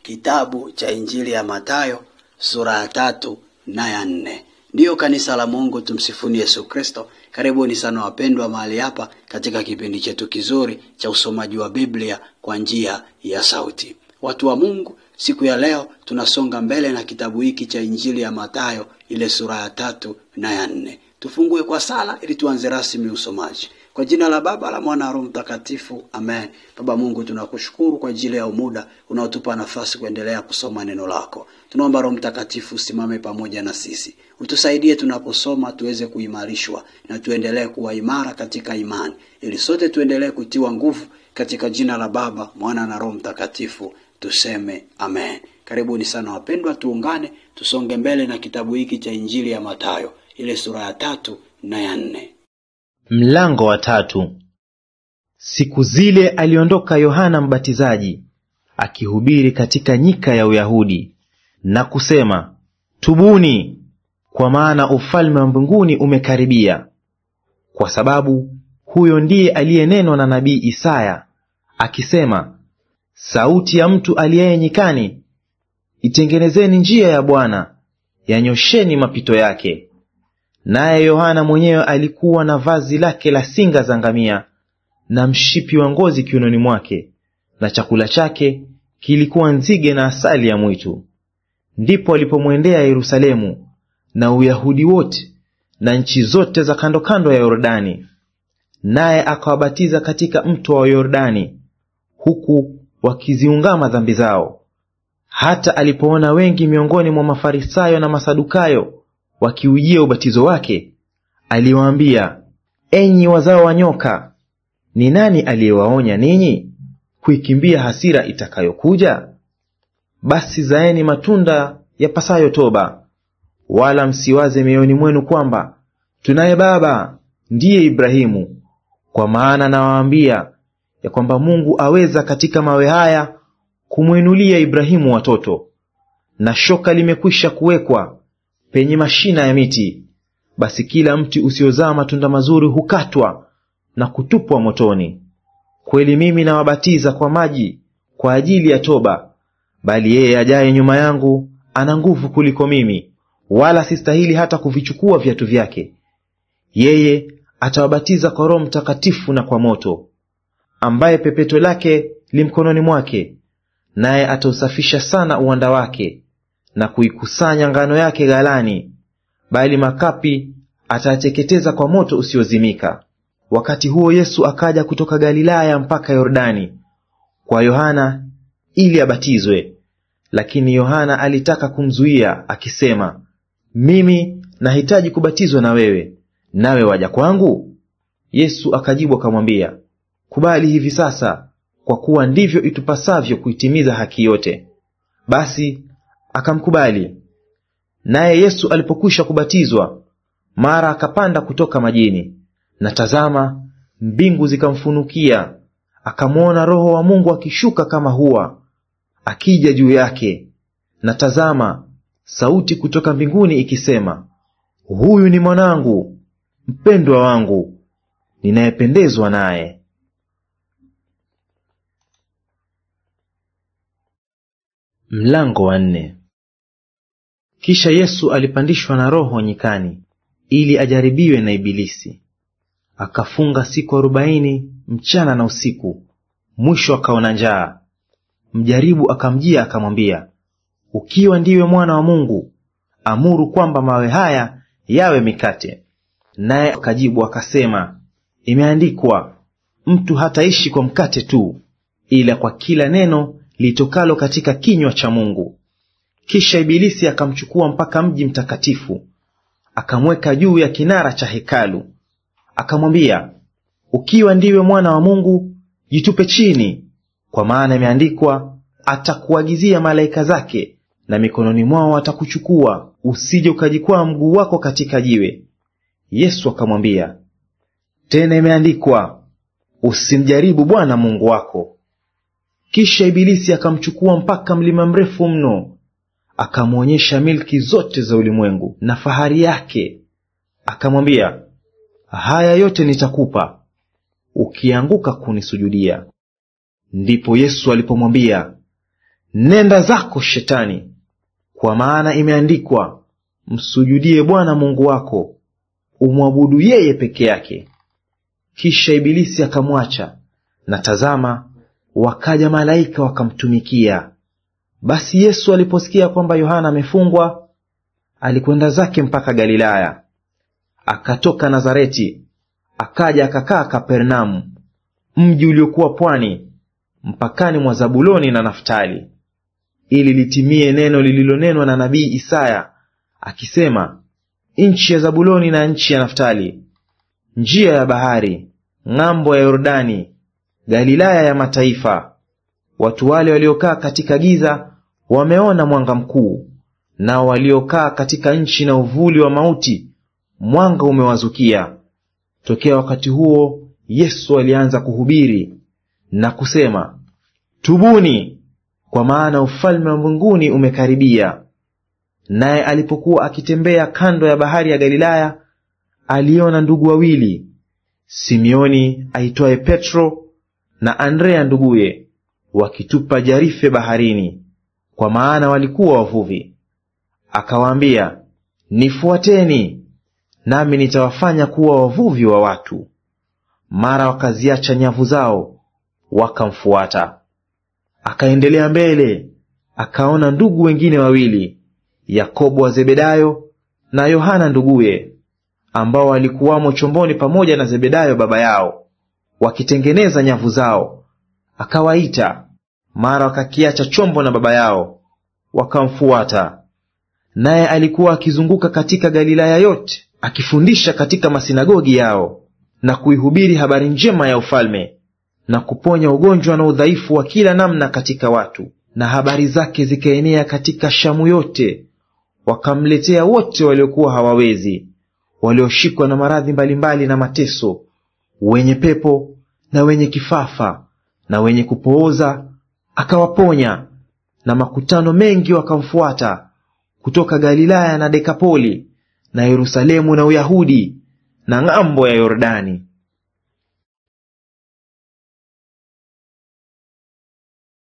kitabu cha Injili ya Mathayo sura ya 3 na ya 4. Ndiyo kanisa la Mungu, tumsifuni Yesu Kristo. Karibuni sana wapendwa mahali hapa katika kipindi chetu kizuri cha usomaji wa Biblia kwa njia ya sauti. Watu wa Mungu, siku ya leo tunasonga mbele na kitabu hiki cha Injili ya Mathayo, ile sura ya 3 na ya 4. Tufungue kwa sala ili tuanze rasmi usomaji. Kwa jina la Baba, la Mwana, Roho Mtakatifu, amen. Baba Mungu, tunakushukuru kwa ajili ya muda unaotupa nafasi kuendelea kusoma neno lako. Tunaomba Roho Mtakatifu usimame pamoja na sisi. Utusaidie tunaposoma tuweze kuimarishwa na tuendelee kuwa imara katika imani, ili sote tuendelee kutiwa nguvu katika jina la Baba, Mwana na Roho Mtakatifu. Tuseme amen. Karibuni sana wapendwa, tuungane tusonge mbele na kitabu hiki cha Injili ya Mathayo, ile sura ya 3 na ya 4. Mlango wa 3. Siku zile aliondoka Yohana Mbatizaji akihubiri katika nyika ya Uyahudi na kusema, tubuni, kwa maana ufalme wa mbinguni umekaribia. Kwa sababu huyo ndiye aliyenenwa na nabii Isaya akisema, sauti ya mtu aliaye nyikani, itengenezeni njia ya Bwana, yanyosheni mapito yake. Naye Yohana mwenyewe alikuwa na vazi lake la singa za ngamia na mshipi wa ngozi kiunoni mwake, na chakula chake kilikuwa nzige na asali ya mwitu. Ndipo alipomwendea Yerusalemu na Uyahudi wote na nchi zote za kando kando ya Yordani, naye akawabatiza katika mto wa Yordani, huku wakiziungama dhambi zao. Hata alipoona wengi miongoni mwa Mafarisayo na Masadukayo wakiujia ubatizo wake, aliwaambia, enyi wazao wa nyoka, ni nani aliyewaonya ninyi kuikimbia hasira itakayokuja? Basi zaeni matunda yapasayo toba, wala msiwaze mioyoni mwenu kwamba tunaye baba ndiye Ibrahimu. Kwa maana nawaambia ya kwamba Mungu aweza katika mawe haya kumwinulia Ibrahimu watoto. Na shoka limekwisha kuwekwa penye mashina ya miti, basi kila mti usiozaa matunda mazuri hukatwa na kutupwa motoni. Kweli mimi nawabatiza kwa maji kwa ajili ya toba, bali yeye ajaye nyuma yangu ana nguvu kuliko mimi, wala sistahili hata kuvichukua viatu vyake. Yeye atawabatiza kwa Roho Mtakatifu na kwa moto, ambaye pepeto lake li mkononi mwake, naye atausafisha sana uwanda wake na kuikusanya ngano yake ghalani, bali makapi atayateketeza kwa moto usiozimika. Wakati huo Yesu akaja kutoka Galilaya mpaka Yordani kwa Yohana ili abatizwe. Lakini Yohana alitaka kumzuia akisema, mimi nahitaji kubatizwa na wewe, nawe waja kwangu? Yesu akajibu akamwambia, kubali hivi sasa, kwa kuwa ndivyo itupasavyo kuitimiza haki yote. Basi akamkubali. Naye Yesu alipokwisha kubatizwa, mara akapanda kutoka majini, na tazama, mbingu zikamfunukia, akamwona Roho wa Mungu akishuka kama hua, akija juu yake. Na tazama, sauti kutoka mbinguni ikisema, huyu ni mwanangu mpendwa wangu, ninayependezwa naye. Mlango wa 4. Kisha Yesu alipandishwa na Roho nyikani ili ajaribiwe na Ibilisi. Akafunga siku 40 mchana na usiku, mwisho akaona njaa. Mjaribu akamjia akamwambia, ukiwa ndiwe mwana wa Mungu, amuru kwamba mawe haya yawe mikate. Naye akajibu akasema, imeandikwa, mtu hataishi kwa mkate tu, ila kwa kila neno litokalo katika kinywa cha Mungu. Kisha Ibilisi akamchukua mpaka mji mtakatifu, akamweka juu ya kinara cha hekalu, akamwambia, ukiwa ndiwe mwana wa Mungu, jitupe chini, kwa maana imeandikwa, atakuagizia malaika zake, na mikononi mwao atakuchukua, usije ukajikwaa mguu wako katika jiwe. Yesu akamwambia, tena imeandikwa, usimjaribu Bwana Mungu wako. Kisha Ibilisi akamchukua mpaka mlima mrefu mno, akamwonyesha milki zote za ulimwengu na fahari yake. Akamwambia, haya yote nitakupa ukianguka kunisujudia. Ndipo Yesu alipomwambia, nenda zako Shetani, kwa maana imeandikwa, msujudie Bwana Mungu wako, umwabudu yeye peke yake. Kisha Ibilisi akamwacha, na tazama, wakaja malaika wakamtumikia. Basi Yesu aliposikia kwamba Yohana amefungwa, alikwenda zake mpaka Galilaya. Akatoka Nazareti, akaja akakaa Kapernaumu, mji uliokuwa pwani, mpakani mwa Zabuloni na Naftali, ili litimie neno lililonenwa na nabii Isaya akisema, nchi ya Zabuloni na nchi ya Naftali, njia ya bahari, ng'ambo ya Yordani, Galilaya ya mataifa. Watu wale waliokaa katika giza wameona mwanga mkuu, nao waliokaa katika nchi na uvuli wa mauti mwanga umewazukia. Tokea wakati huo Yesu alianza kuhubiri na kusema, tubuni, kwa maana ufalme wa mbinguni umekaribia. Naye alipokuwa akitembea kando ya bahari ya Galilaya, aliona ndugu wawili, Simeoni aitwaye Petro na Andrea nduguye, wakitupa jarife baharini, kwa maana walikuwa wavuvi. Akawaambia, nifuateni, nami nitawafanya kuwa wavuvi wa watu. Mara wakaziacha nyavu zao, wakamfuata. Akaendelea mbele, akaona ndugu wengine wawili, Yakobo wa Zebedayo na Yohana nduguye, ambao walikuwamo chomboni pamoja na Zebedayo baba yao, wakitengeneza nyavu zao. Akawaita, mara wakakiacha chombo na baba yao, wakamfuata. Naye alikuwa akizunguka katika Galilaya yote, akifundisha katika masinagogi yao, na kuihubiri habari njema ya ufalme, na kuponya ugonjwa na udhaifu wa kila namna katika watu. Na habari zake zikaenea katika Shamu yote. Wakamletea wote waliokuwa hawawezi, walioshikwa na maradhi mbalimbali na mateso, wenye pepo na wenye kifafa na wenye kupooza, akawaponya. Na makutano mengi wakamfuata kutoka Galilaya na Dekapoli na Yerusalemu na Uyahudi na ng'ambo ya Yordani.